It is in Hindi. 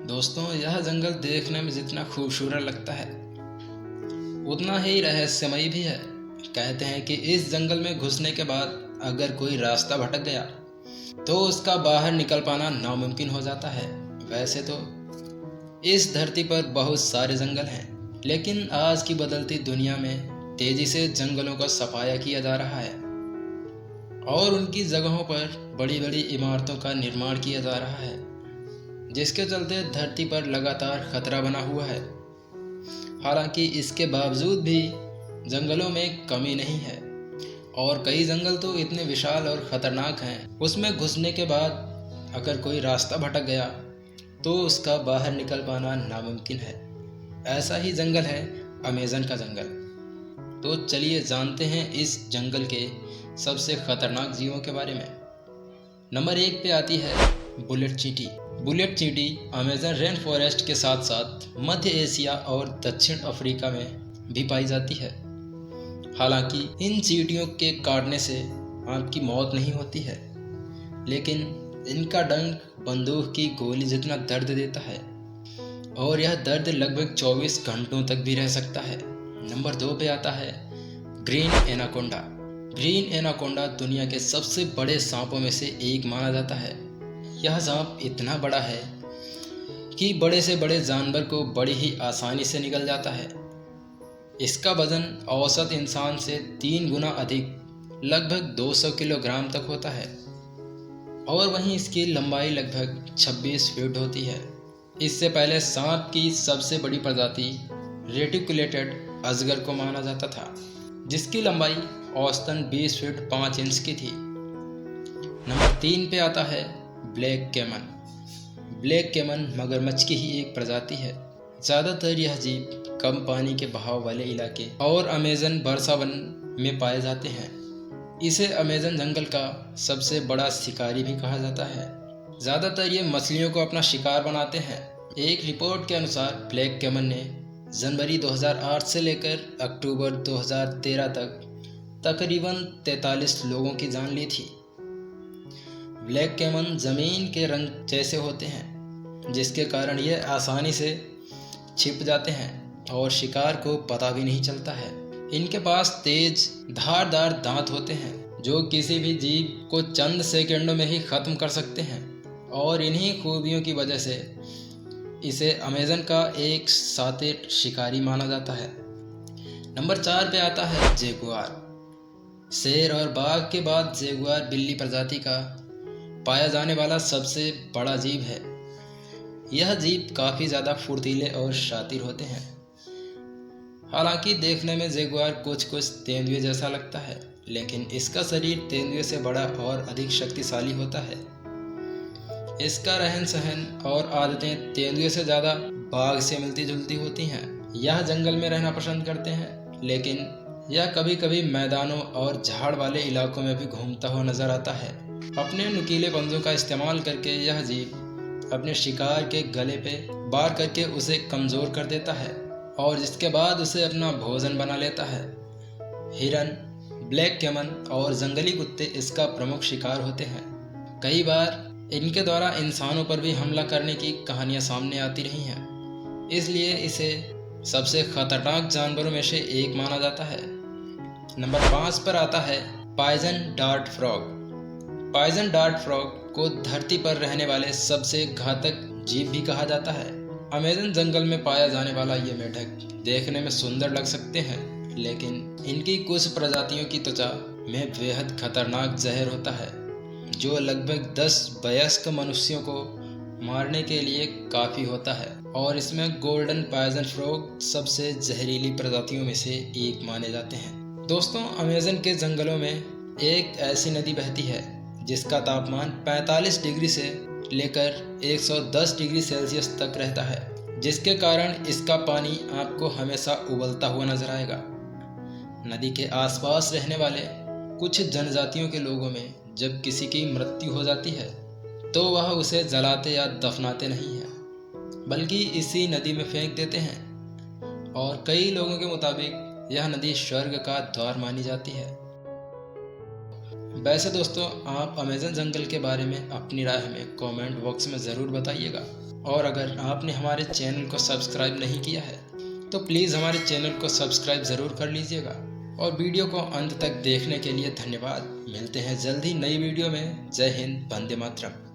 दोस्तों, यह जंगल देखने में जितना खूबसूरत लगता है उतना ही रहस्यमयी भी है। कहते हैं कि इस जंगल में घुसने के बाद अगर कोई रास्ता भटक गया तो उसका बाहर निकल पाना नामुमकिन हो जाता है। वैसे तो इस धरती पर बहुत सारे जंगल हैं, लेकिन आज की बदलती दुनिया में तेजी से जंगलों का सफाया किया जा रहा है और उनकी जगहों पर बड़ी बड़ी इमारतों का निर्माण किया जा रहा है, जिसके चलते धरती पर लगातार खतरा बना हुआ है। हालांकि इसके बावजूद भी जंगलों में कमी नहीं है और कई जंगल तो इतने विशाल और खतरनाक हैं, उसमें घुसने के बाद अगर कोई रास्ता भटक गया तो उसका बाहर निकल पाना नामुमकिन है। ऐसा ही जंगल है अमेज़न का जंगल। तो चलिए जानते हैं इस जंगल के सबसे खतरनाक जीवों के बारे में। नंबर 1 पे आती है बुलेट चींटी। बुलेट चींटी अमेज़न रेन फॉरेस्ट के साथ साथ मध्य एशिया और दक्षिण अफ्रीका में भी पाई जाती है। हालांकि इन चींटियों के काटने से आपकी मौत नहीं होती है, लेकिन इनका डंक बंदूक की गोली जितना दर्द देता है और यह दर्द लगभग 24 घंटों तक भी रह सकता है। नंबर 2 पे आता है ग्रीन एनाकोंडा। ग्रीन एनाकोंडा दुनिया के सबसे बड़े सांपों में से एक माना जाता है। यह सांप इतना बड़ा है कि बड़े से बड़े जानवर को बड़ी ही आसानी से निगल जाता है। इसका वजन औसत इंसान से 3 गुना अधिक, लगभग 200 किलोग्राम तक होता है और वहीं इसकी लंबाई लगभग 26 फीट होती है। इससे पहले सांप की सबसे बड़ी प्रजाति रेटिकुलेटेड अजगर को माना जाता था, जिसकी लंबाई औसतन 20 फीट 5 इंच की थी। नंबर 3 पे आता है ब्लैक कैमन। ब्लैक कैमन मगरमच्छ की ही एक प्रजाति है। ज़्यादातर यह जीव कम पानी के बहाव वाले इलाके और अमेज़न वर्षावन में पाए जाते हैं। इसे अमेज़न जंगल का सबसे बड़ा शिकारी भी कहा जाता है। ज़्यादातर ये मछलियों को अपना शिकार बनाते हैं। एक रिपोर्ट के अनुसार ब्लैक कैमन ने जनवरी 2008 से लेकर अक्टूबर 2013 तक तकरीबन 43 लोगों की जान ली थी। ब्लैक कैमन ज़मीन के रंग जैसे होते हैं, जिसके कारण ये आसानी से छिप जाते हैं और शिकार को पता भी नहीं चलता है। इनके पास तेज धारदार दांत होते हैं जो किसी भी जीव को चंद सेकंडों में ही खत्म कर सकते हैं और इन्हीं खूबियों की वजह से इसे अमेज़न का एक शातिर शिकारी माना जाता है। नंबर 4 पे आता है जगुआर। शेर और बाघ के बाद जगुआर बिल्ली प्रजाति का पाया जाने वाला सबसे बड़ा जीव है। यह जीव काफ़ी ज़्यादा फुर्तीले और शातिर होते हैं। हालांकि देखने में जगुआर कुछ तेंदुए जैसा लगता है, लेकिन इसका शरीर तेंदुए से बड़ा और अधिक शक्तिशाली होता है। इसका रहन सहन और आदतें तेंदुए से ज़्यादा बाघ से मिलती जुलती होती हैं। यह जंगल में रहना पसंद करते हैं, लेकिन यह कभी कभी मैदानों और झाड़ वाले इलाकों में भी घूमता हुआ नजर आता है। अपने नुकीले पंजों का इस्तेमाल करके यह जीव अपने शिकार के गले पे वार करके उसे कमज़ोर कर देता है और जिसके बाद उसे अपना भोजन बना लेता है। हिरन, ब्लैक कैमन और जंगली कुत्ते इसका प्रमुख शिकार होते हैं। कई बार इनके द्वारा इंसानों पर भी हमला करने की कहानियां सामने आती रही हैं, इसलिए इसे सबसे खतरनाक जानवरों में से एक माना जाता है। नंबर 5 पर आता है poison dart frog. Poison dart frog को धरती पर रहने वाले सबसे घातक जीव भी कहा जाता है। अमेज़न जंगल में पाया जाने वाला ये मेढक देखने में सुंदर लग सकते हैं, लेकिन इनकी कुछ प्रजातियों की त्वचा में बेहद खतरनाक जहर होता है, जो लगभग 10 वयस्क मनुष्यों को मारने के लिए काफ़ी होता है और इसमें गोल्डन पॉइजन फ्रॉग सबसे जहरीली प्रजातियों में से एक माने जाते हैं। दोस्तों, अमेज़न के जंगलों में एक ऐसी नदी बहती है जिसका तापमान 45 डिग्री से लेकर 110 डिग्री सेल्सियस तक रहता है, जिसके कारण इसका पानी आपको हमेशा उबलता हुआ नजर आएगा। नदी के आसपास रहने वाले कुछ जनजातियों के लोगों में जब किसी की मृत्यु हो जाती है तो वह उसे जलाते या दफनाते नहीं हैं, बल्कि इसी नदी में फेंक देते हैं और कई लोगों के मुताबिक यह नदी स्वर्ग का द्वार मानी जाती है। वैसे दोस्तों, आप अमेज़न जंगल के बारे में अपनी राय हमें कमेंट बॉक्स में ज़रूर बताइएगा। और अगर आपने हमारे चैनल को सब्सक्राइब नहीं किया है तो प्लीज़ हमारे चैनल को सब्सक्राइब ज़रूर कर लीजिएगा। और वीडियो को अंत तक देखने के लिए धन्यवाद। मिलते हैं जल्द ही नई वीडियो में। जय हिंद, वंदे मातरम।